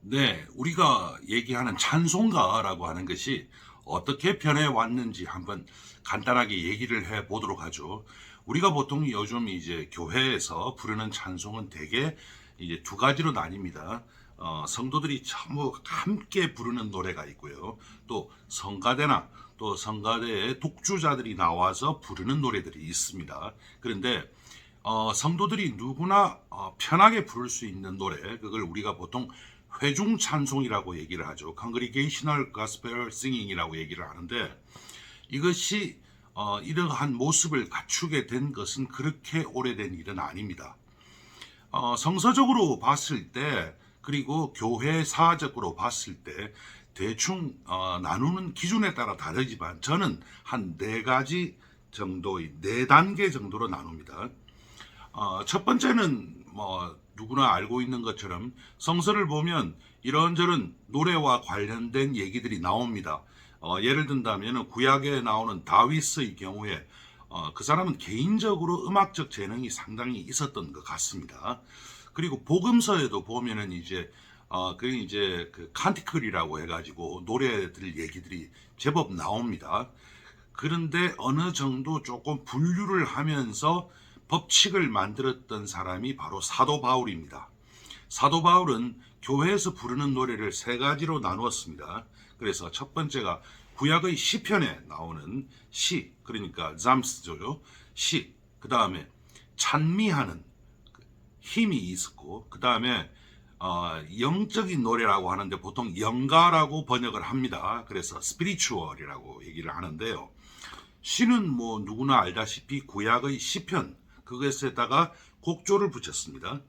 네, 우리가 얘기하는 찬송가라고 하는 것이 어떻게 변해왔는지 한번 간단하게 얘기를 해 보도록 하죠. 우리가 보통 요즘 이제 교회에서 부르는 찬송은 대개 이제 두 가지로 나뉩니다. 성도들이 전부 함께 부르는 노래가 있고요. 또 성가대나 또 성가대의 독주자들이 나와서 부르는 노래들이 있습니다. 그런데 성도들이 누구나 편하게 부를 수 있는 노래, 그걸 우리가 보통 회중 찬송이라고 얘기를 하죠. Congregational Gospel Singing이라고 얘기를 하는데, 이것이 이러한 모습을 갖추게 된 것은 그렇게 오래된 일은 아닙니다. 성서적으로 봤을 때, 그리고 교회사적으로 봤을 때 대충 나누는 기준에 따라 다르지만, 저는 한 네 가지 정도의 네 단계 정도로 나눕니다. 첫 번째는 뭐 누구나 알고 있는 것처럼 성서를 보면 이런저런 노래와 관련된 얘기들이 나옵니다. 예를 든다면 구약에 나오는 다윗의 경우에 그 사람은 개인적으로 음악적 재능이 상당히 있었던 것 같습니다. 그리고 복음서에도 보면은 그 칸티클이라고 해가지고 노래들 얘기들이 제법 나옵니다. 그런데 어느 정도 조금 분류를 하면서 법칙을 만들었던 사람이 바로 사도 바울입니다. 사도 바울은 교회에서 부르는 노래를 세 가지로 나누었습니다. 그래서 첫 번째가 구약의 시편에 나오는 시, 그러니까 잠스죠. 시. 그 다음에 찬미하는 힘이 있었고, 그 다음에 영적인 노래라고 하는데 보통 영가라고 번역을 합니다. 그래서 스피리추얼이라고 얘기를 하는데요. 시는 뭐 누구나 알다시피 구약의 시편, 그것에다가 곡조를 붙였습니다.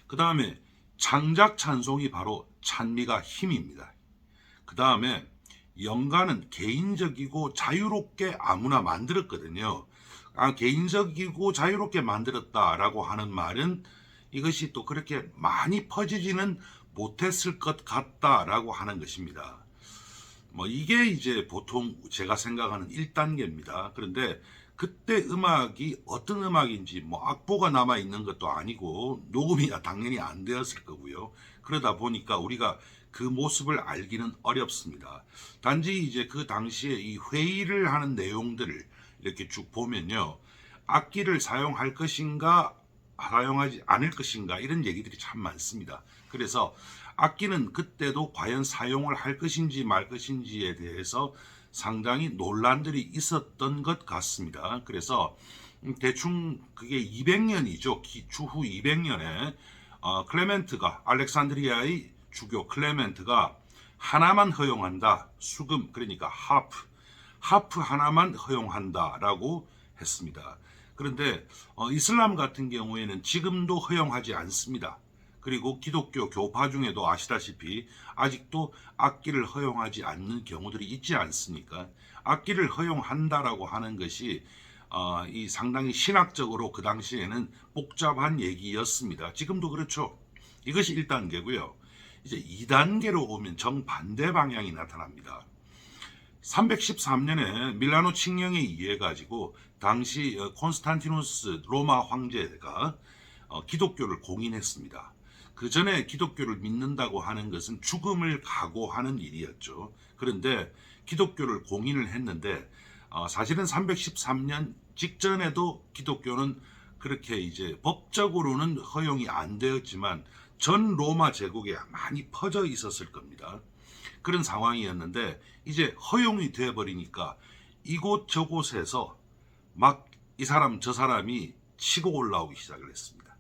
그 다음에 창작 찬송이 바로 찬미가 힘입니다. 그 다음에 영가는 개인적이고 자유롭게 아무나 만들었거든요. 개인적이고 자유롭게 만들었다라고 하는 말은 이것이 또 그렇게 많이 퍼지지는 못했을 것 같다라고 하는 것입니다. 뭐 이게 이제 보통 제가 생각하는 1단계입니다. 그런데 그때 음악이 어떤 음악인지 뭐 악보가 남아 있는 것도 아니고 녹음이 당연히 안 되었을 거고요. 그러다 보니까 우리가 그 모습을 알기는 어렵습니다. 단지 이제 그 당시에 이 회의를 하는 내용들을 이렇게 쭉 보면요. 악기를 사용할 것인가 사용하지 않을 것인가 이런 얘기들이 참 많습니다. 그래서 악기는 그때도 과연 사용을 할 것인지 말 것인지에 대해서 상당히 논란들이 있었던 것 같습니다. 그래서 대충 그게 200년이죠. 추후 200년에 클레멘트가 알렉산드리아의 주교 클레멘트가 하나만 허용한다. 수금, 그러니까 하프 하나만 허용한다라고 했습니다. 그런데 이슬람 같은 경우에는 지금도 허용하지 않습니다. 그리고 기독교 교파 중에도 아시다시피 아직도 악기를 허용하지 않는 경우들이 있지 않습니까? 악기를 허용한다라고 하는 것이 이 상당히 신학적으로 그 당시에는 복잡한 얘기였습니다. 지금도 그렇죠. 이것이 1단계고요. 이제 2단계로 오면 정반대 방향이 나타납니다. 313년에 밀라노 칙령에 의해 가지고 당시 콘스탄티누스 로마 황제가 기독교를 공인했습니다. 그 전에 기독교를 믿는다고 하는 것은 죽음을 각오하는 일이었죠. 그런데 기독교를 공인을 했는데 사실은 313년 직전에도 기독교는 그렇게 이제 법적으로는 허용이 안 되었지만 전 로마 제국에 많이 퍼져 있었을 겁니다. 그런 상황이었는데 이제 허용이 되어버리니까 이곳저곳에서 막 이 사람 저 사람이 치고 올라오기 시작을 했습니다.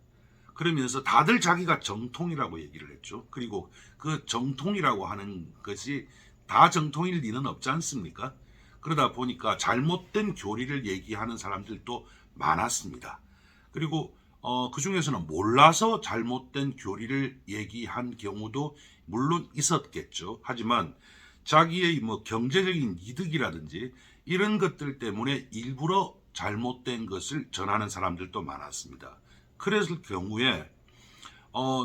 그러면서 다들 자기가 정통이라고 얘기를 했죠. 그리고 그 정통이라고 하는 것이 다 정통일 리는 없지 않습니까? 그러다 보니까 잘못된 교리를 얘기하는 사람들도 많았습니다. 그리고 그 중에서는 몰라서 잘못된 교리를 얘기한 경우도 물론 있었겠죠. 하지만 자기의 뭐 경제적인 이득이라든지 이런 것들 때문에 일부러 잘못된 것을 전하는 사람들도 많았습니다. 그랬을 경우에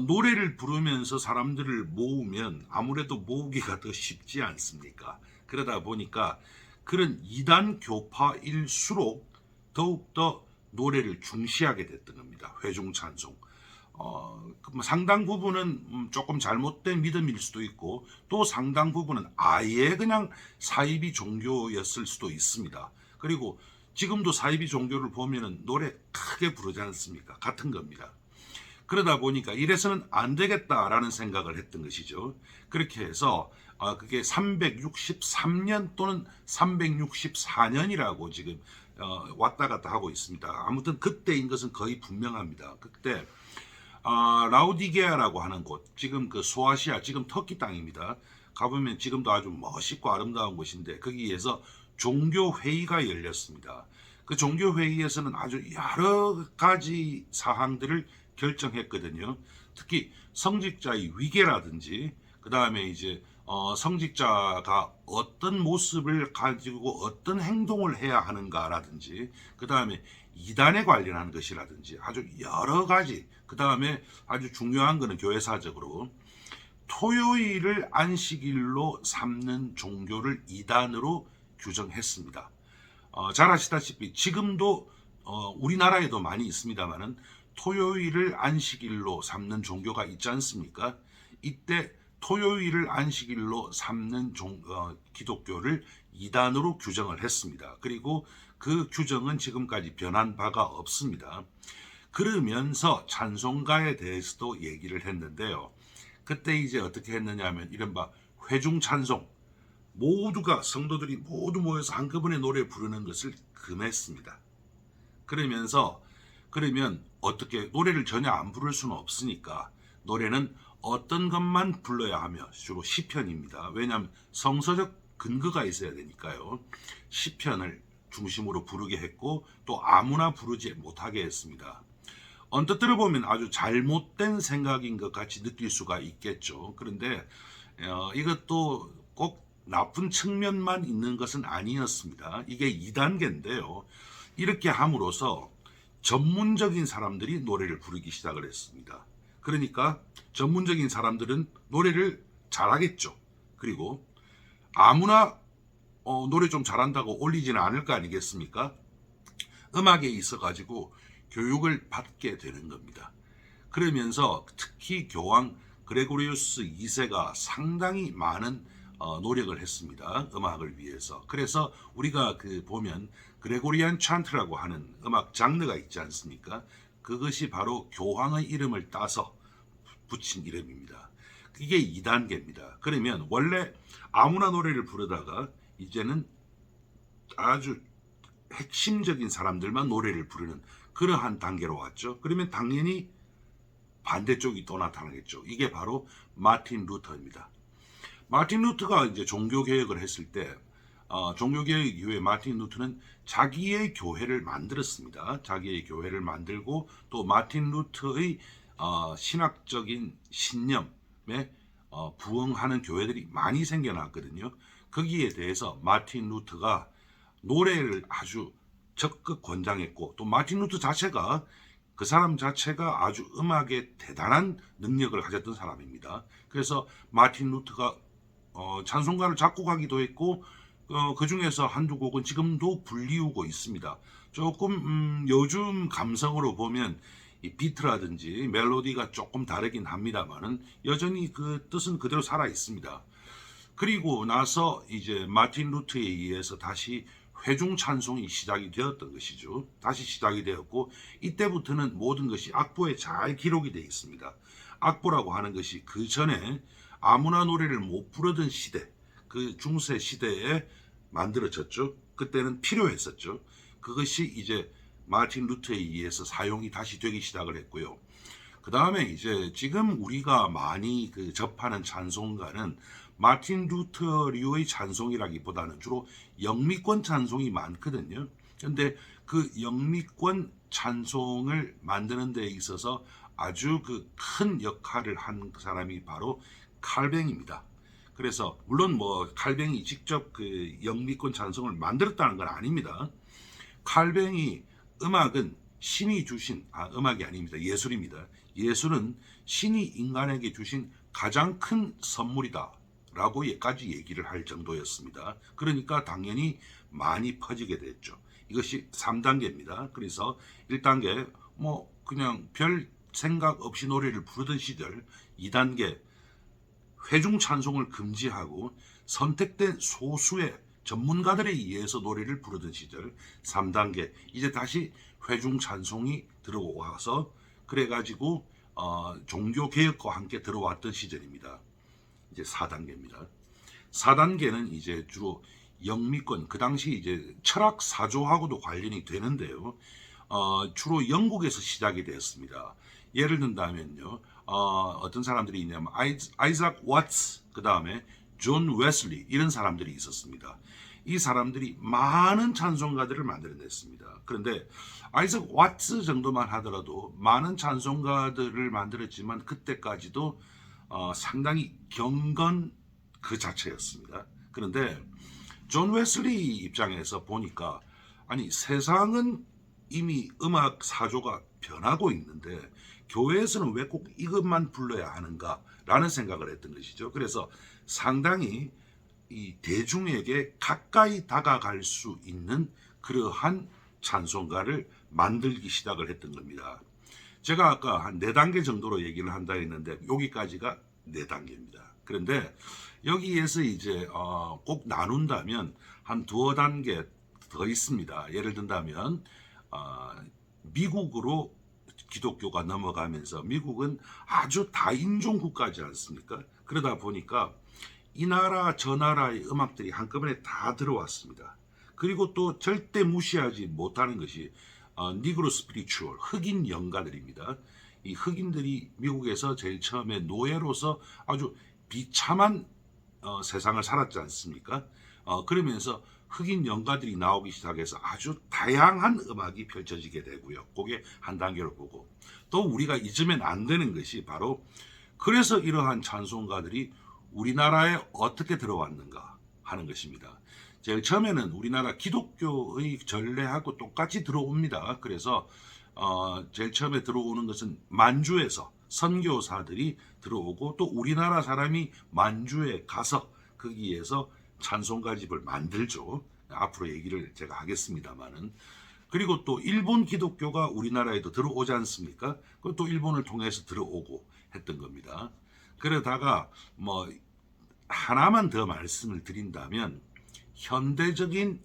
노래를 부르면서 사람들을 모으면 아무래도 모으기가 더 쉽지 않습니까? 그러다 보니까 그런 이단 교파일수록 더욱더 노래를 중시하게 됐던 겁니다. 회중 찬송. 뭐 상당 부분은 조금 잘못된 믿음일 수도 있고 또 상당 부분은 아예 그냥 사이비 종교였을 수도 있습니다. 그리고 지금도 사이비 종교를 보면은 노래 크게 부르지 않습니까? 같은 겁니다. 그러다 보니까 이래서는 안 되겠다라는 생각을 했던 것이죠. 그렇게 해서 그게 363년 또는 364년이라고 지금 왔다 갔다 하고 있습니다. 아무튼 그때인 것은 거의 분명합니다. 그때 라우디게아라고 하는 곳, 지금 그 소아시아, 지금 터키 땅입니다. 가보면 지금도 아주 멋있고 아름다운 곳인데 거기에서 종교 회의가 열렸습니다. 그 종교 회의에서는 아주 여러 가지 사항들을 결정했거든요. 특히 성직자의 위계라든지 그 다음에 이제 성직자가 어떤 모습을 가지고 어떤 행동을 해야 하는가라든지 그 다음에 이단에 관련한 것이라든지 아주 여러 가지, 그 다음에 아주 중요한 것은 교회사적으로 토요일을 안식일로 삼는 종교를 이단으로 규정했습니다. 잘 아시다시피 지금도 우리나라에도 많이 있습니다만은 토요일을 안식일로 삼는 종교가 있지 않습니까? 이때 토요일을 안식일로 삼는 기독교를 이단으로 규정을 했습니다. 그리고 그 규정은 지금까지 변한 바가 없습니다. 그러면서 찬송가에 대해서도 얘기를 했는데요. 그때 이제 어떻게 했느냐 하면 이른바 회중 찬송, 모두가 성도들이 모두 모여서 한꺼번에 노래 부르는 것을 금했습니다. 그러면 어떻게 노래를 전혀 안 부를 수는 없으니까 노래는 어떤 것만 불러야 하며 주로 시편입니다. 왜냐하면 성서적 근거가 있어야 되니까요. 시편을 중심으로 부르게 했고 또 아무나 부르지 못하게 했습니다. 언뜻 들어보면 아주 잘못된 생각인 것 같이 느낄 수가 있겠죠. 그런데 이것도 꼭 나쁜 측면만 있는 것은 아니었습니다. 이게 2단계인데요. 이렇게 함으로써 전문적인 사람들이 노래를 부르기 시작을 했습니다. 그러니까 전문적인 사람들은 노래를 잘하겠죠. 그리고 아무나 노래 좀 잘한다고 올리지는 않을 거 아니겠습니까? 음악에 있어 가지고 교육을 받게 되는 겁니다. 그러면서 특히 교황 그레고리우스 2세가 상당히 많은 노력을 했습니다. 음악을 위해서. 그래서 우리가 보면 그레고리안 찬트라고 하는 음악 장르가 있지 않습니까? 그것이 바로 교황의 이름을 따서 붙인 이름입니다. 이게 2단계입니다. 그러면 원래 아무나 노래를 부르다가 이제는 아주 핵심적인 사람들만 노래를 부르는 그러한 단계로 왔죠. 그러면 당연히 반대쪽이 또 나타나겠죠. 이게 바로 마틴 루터입니다. 마틴 루터가 이제 종교개혁을 했을 때 종교개혁 이후에 마틴 루터는 자기의 교회를 만들었습니다. 자기의 교회를 만들고 또 마틴 루터의 신학적인 신념에 부응하는 교회들이 많이 생겨났거든요. 거기에 대해서 마틴 루터가 노래를 아주 적극 권장했고 또 마틴 루터 자체가 그 사람 자체가 아주 음악에 대단한 능력을 가졌던 사람입니다. 그래서 마틴 루터가 찬송가를 작곡하기도 했고 그 중에서 한두 곡은 지금도 불리우고 있습니다. 조금 요즘 감성으로 보면 이 비트라든지 멜로디가 조금 다르긴 합니다만은 여전히 그 뜻은 그대로 살아 있습니다. 그리고 나서 이제 마틴 루터에 의해서 다시 회중 찬송이 시작이 되었던 것이죠. 다시 시작이 되었고 이때부터는 모든 것이 악보에 잘 기록이 되어 있습니다. 악보라고 하는 것이 그 전에 아무나 노래를 못 부르던 시대, 그 중세 시대에 만들어졌죠. 그때는 필요했었죠. 그것이 이제 마틴 루터에 의해서 사용이 다시 되기 시작을 했고요. 그 다음에 이제 지금 우리가 많이 접하는 찬송가는 마틴 루터류의 찬송이라기보다는 주로 영미권 찬송이 많거든요. 그런데 그 영미권 찬송을 만드는 데 있어서 아주 큰 역할을 한 사람이 바로 칼뱅입니다. 그래서 물론 칼뱅이 직접 영미권 찬송을 만들었다는 건 아닙니다. 칼뱅이 음악은 신이 주신 음악이 아닙니다. 예술입니다. 예술은 신이 인간에게 주신 가장 큰 선물이다 라고까지 얘기를 할 정도였습니다. 그러니까 당연히 많이 퍼지게 됐죠. 이것이 3단계입니다. 그래서 1단계 그냥 별 생각 없이 노래를 부르던 시절 2단계 회중 찬송을 금지하고 선택된 소수의 전문가들에 의해서 노래를 부르던 시절 3단계 이제 다시 회중 찬송이 들어와서 그래가지고 종교개혁과 함께 들어왔던 시절입니다. 이제 4단계입니다. 4단계는 이제 주로 영미권, 그 당시 이제 철학 사조하고도 관련이 되는데요. 주로 영국에서 시작이 되었습니다. 예를 든다면요, 어떤 사람들이 있냐면 아이작 와츠, 그 다음에 존 웨슬리 이런 사람들이 있었습니다. 이 사람들이 많은 찬송가들을 만들어냈습니다. 그런데 아이작 와츠 정도만 하더라도 많은 찬송가들을 만들었지만 그때까지도 상당히 경건 그 자체였습니다. 그런데 존 웨슬리 입장에서 보니까 아니 세상은 이미 음악 사조가 변하고 있는데 교회에서는 왜 꼭 이것만 불러야 하는가라는 생각을 했던 것이죠. 그래서 상당히 이 대중에게 가까이 다가갈 수 있는 그러한 찬송가를 만들기 시작을 했던 겁니다. 제가 아까 한 4단계 정도로 얘기를 한다 했는데 여기까지가 4단계입니다. 그런데 여기에서 이제 꼭 나눈다면 한 2단계 더 있습니다. 예를 든다면 미국으로 기독교가 넘어가면서 미국은 아주 다인종 국가지 않습니까? 그러다 보니까 이 나라 저 나라의 음악들이 한꺼번에 다 들어왔습니다. 그리고 또 절대 무시하지 못하는 것이 니그로 스피리추얼, 흑인 연가들입니다. 이 흑인들이 미국에서 제일 처음에 노예로서 아주 비참한 세상을 살았지 않습니까? 그러면서 흑인 연가들이 나오기 시작해서 아주 다양한 음악이 펼쳐지게 되고요. 그게 한 단계로 보고 또 우리가 잊으면 안 되는 것이 바로 그래서 이러한 찬송가들이 우리나라에 어떻게 들어왔는가 하는 것입니다. 제일 처음에는 우리나라 기독교의 전례하고 똑같이 들어옵니다. 그래서 제일 처음에 들어오는 것은 만주에서 선교사들이 들어오고 또 우리나라 사람이 만주에 가서 거기에서 찬송가집을 만들죠. 앞으로 얘기를 제가 하겠습니다만은. 그리고 또 일본 기독교가 우리나라에도 들어오지 않습니까? 그것도 일본을 통해서 들어오고 했던 겁니다. 그러다가 뭐 하나만 더 말씀을 드린다면 현대적인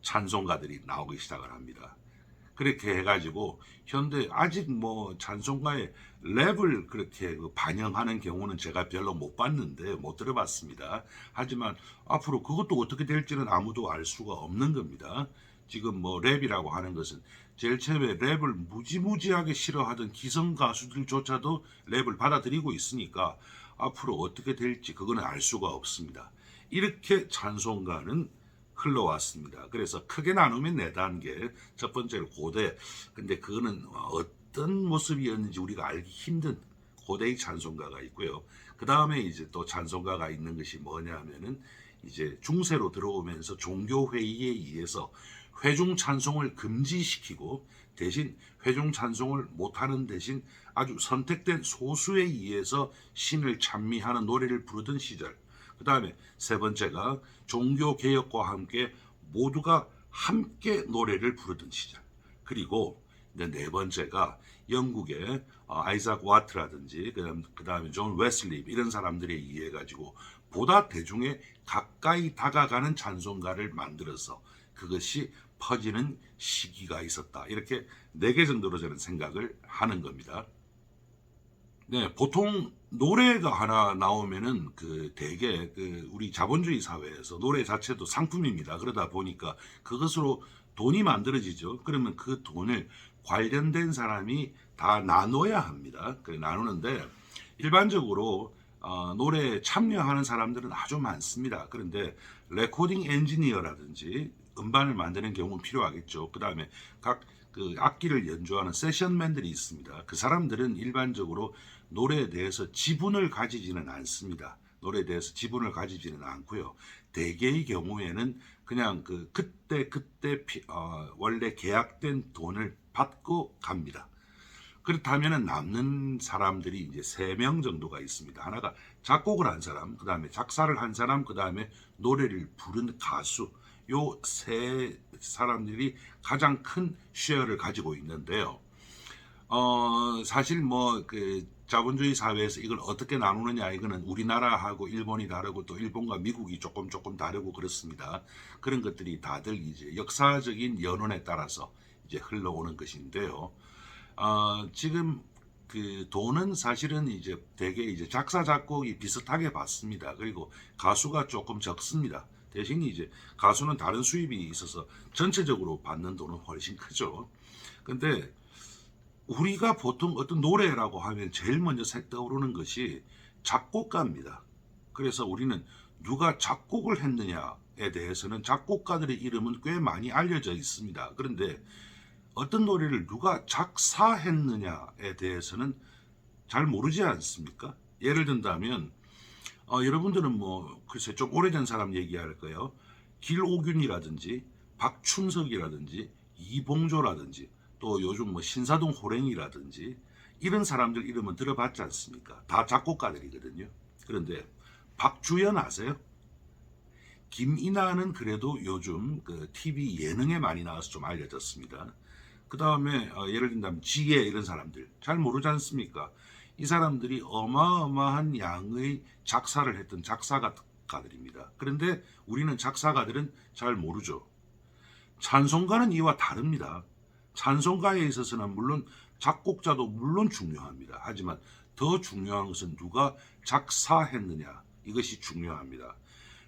찬송가들이 나오기 시작을 합니다. 그렇게 해가지고 현대 아직 뭐 찬송가의 랩을 그렇게 반영하는 경우는 제가 별로 못 봤는데 못 들어봤습니다. 하지만 앞으로 그것도 어떻게 될지는 아무도 알 수가 없는 겁니다. 지금 뭐 랩이라고 하는 것은 제일 처음에 랩을 무지무지하게 싫어하던 기성 가수들조차도 랩을 받아들이고 있으니까 앞으로 어떻게 될지 그거는 알 수가 없습니다. 이렇게 찬송가는 흘러왔습니다. 그래서 크게 나누면 4단계. 첫 번째는 고대. 근데 그거는 어떤 모습이었는지 우리가 알기 힘든 고대의 찬송가가 있고요. 그 다음에 이제 또 찬송가가 있는 것이 뭐냐면은 이제 중세로 들어오면서 종교회의에 의해서 회중 찬송을 금지시키고 대신 회중 찬송을 못하는 대신 아주 선택된 소수에 의해서 신을 찬미하는 노래를 부르던 시절. 그 다음에 세 번째가 종교개혁과 함께 모두가 함께 노래를 부르던 시절. 그리고 네 번째가 영국의 아이작 와트라든지 그 다음에 존 웨슬리 이런 사람들에 의해 가지고 보다 대중에 가까이 다가가는 찬송가를 만들어서 그것이 퍼지는 시기가 있었다. 이렇게 4개 정도로 저는 생각을 하는 겁니다. 네, 보통 노래가 하나 나오면은 대개 우리 자본주의 사회에서 노래 자체도 상품입니다. 그러다 보니까 그것으로 돈이 만들어지죠. 그러면 그 돈을 관련된 사람이 다 나눠야 합니다. 그래 나누는데 일반적으로 노래에 참여하는 사람들은 아주 많습니다. 그런데 레코딩 엔지니어라든지 음반을 만드는 경우는 필요하겠죠. 그 다음에 각 악기를 연주하는 세션맨들이 있습니다. 그 사람들은 일반적으로 노래에 대해서 지분을 가지지는 않습니다. 노래에 대해서 지분을 가지지는 않고요. 대개의 경우에는 그냥 그때 원래 계약된 돈을 받고 갑니다. 그렇다면 남는 사람들이 이제 3명 정도가 있습니다. 하나가 작곡을 한 사람, 그 다음에 작사를 한 사람, 그 다음에 노래를 부른 가수. 요 3 사람들이 가장 큰 쉐어를 가지고 있는데요. 사실 뭐 그 자본주의 사회에서 이걸 어떻게 나누느냐 이거는 우리나라하고 일본이 다르고 또 일본과 미국이 조금 다르고 그렇습니다. 그런 것들이 다들 이제 역사적인 연원에 따라서 이제 흘러오는 것인데요. 지금 그 돈은 사실은 이제 대개 이제 작사 작곡이 비슷하게 받습니다. 그리고 가수가 조금 적습니다. 대신 이제 가수는 다른 수입이 있어서 전체적으로 받는 돈은 훨씬 크죠. 근데 우리가 보통 어떤 노래라고 하면 제일 먼저 떠오르는 것이 작곡가입니다. 그래서 우리는 누가 작곡을 했느냐에 대해서는 작곡가들의 이름은 꽤 많이 알려져 있습니다. 그런데 어떤 노래를 누가 작사했느냐에 대해서는 잘 모르지 않습니까? 예를 든다면 여러분들은 뭐 글쎄 좀 오래된 사람 얘기할 거예요. 길오균이라든지 박춘석이라든지 이봉조라든지 또 요즘 뭐 신사동 호랭이라든지 이런 사람들 이름은 들어봤지 않습니까? 다 작곡가들이거든요. 그런데 박주연 아세요? 김이나는 그래도 요즘 그 TV 예능에 많이 나와서 좀 알려졌습니다. 그 다음에 예를 든다면 지혜 이런 사람들 잘 모르지 않습니까? 이 사람들이 어마어마한 양의 작사를 했던 작사가들입니다. 그런데 우리는 작사가들은 잘 모르죠. 찬송가는 이와 다릅니다. 찬송가에 있어서는 물론 작곡자도 물론 중요합니다. 하지만 더 중요한 것은 누가 작사했느냐 이것이 중요합니다.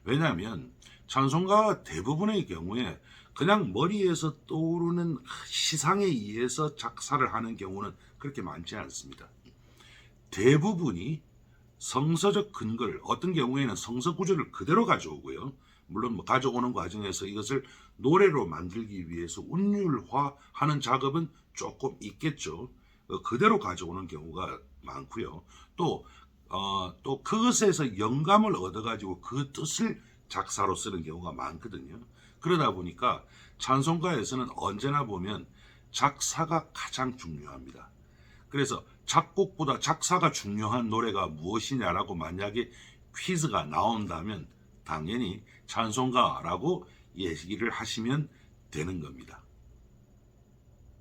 왜냐하면 찬송가 대부분의 경우에 그냥 머리에서 떠오르는 시상에 의해서 작사를 하는 경우는 그렇게 많지 않습니다. 대부분이 성서적 근거를 어떤 경우에는 성서 구절을 그대로 가져오고요. 물론 뭐 가져오는 과정에서 이것을 노래로 만들기 위해서 운율화하는 작업은 조금 있겠죠. 그대로 가져오는 경우가 많고요. 또 그것에서 영감을 얻어가지고 그 뜻을 작사로 쓰는 경우가 많거든요. 그러다 보니까 찬송가에서는 언제나 보면 작사가 가장 중요합니다. 그래서 작곡보다 작사가 중요한 노래가 무엇이냐라고 만약에 퀴즈가 나온다면 당연히 찬송가라고 얘기를 하시면 되는 겁니다.